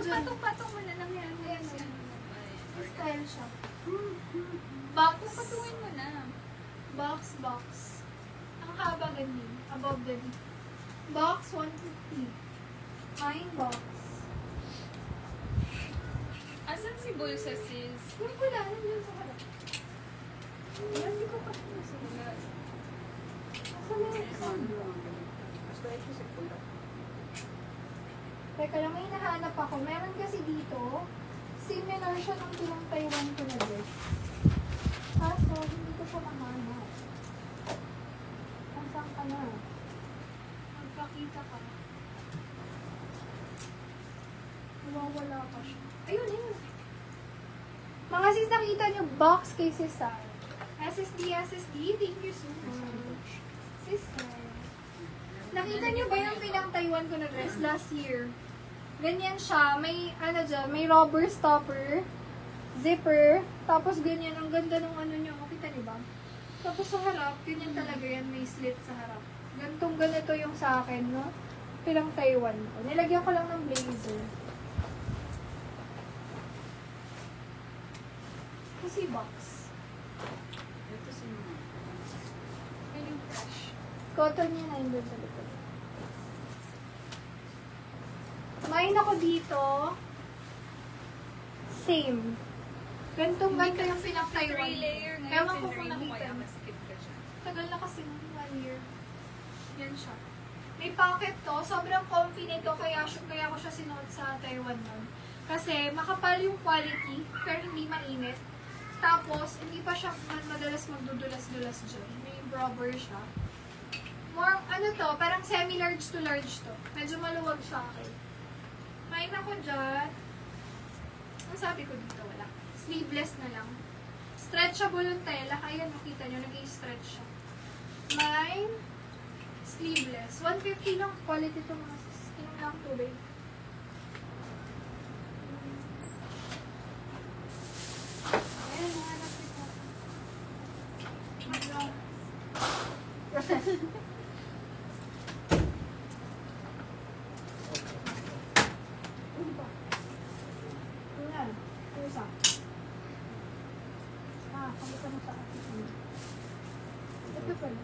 dyan. Patong-patong mo na lang yan. Ayan, style siya. Box. Patungin mo na. Box. Ang haba ganyan. Above the knee. Box 150. Mine box. Asan si Bulsa, sis? Yung pula, nandiyan sa harap. Ayan, hindi ko pa nasa. Asan na yung isang? Basta ito si pula. Teka lang, may hinahanap ako. Meron kasi dito, similar siya nung pinang Taiwan ko na dress. Kaso, hindi ko siya mahanap. Saan ka na? Magpakita ka. Nawawala pa siya. Ayun. Mga sis, nakita niyo box kay Cesar. SSD. Thank you so much. Cesar. Nakita niyo ba yung pinang Taiwan ko na dress last year? Ganyan siya. May, may rubber stopper, zipper, tapos ganyan. Ang ganda ng ano niyo. Kita niyo ba? Tapos sa harap, ganyan talaga yan. May slit sa harap. Ganito yung sa akin, no? Pinang Taiwan ko. Nilagyan ko lang ng blazer. Kasi box. Ito si Feeling fresh. Cotton niya na yun doon sa likod. Main ako dito. Same. Ganito yung pinang Taiwan. 3-layer ngayon. Ewan ko kung Kaya nakita. maskip ka siya. Tagal na kasi 1 year. Yan siya. May pocket to. Sobrang comfy nito. Kaya ko siya sinuot sa Taiwan nun. Kasi makapal yung quality. Pero hindi mainit. Tapos, hindi pa siya madalas magdudulas-dulas dyan. May rubber siya. More, parang semi-large to large to. Medyo maluwag sa akin. Main ako dyan. Ang sabi ko dito, wala. Sleeveless na lang. Stretchable yung tela. Ayan, makita nyo, nag-i-stretch siya. Mine, sleeveless. 150 lang. Quality ito mga sis. Tingnan lang tubig. Ayan, mga nakita. Ayan, isa. Kamusta mo sa akin? Ito pala.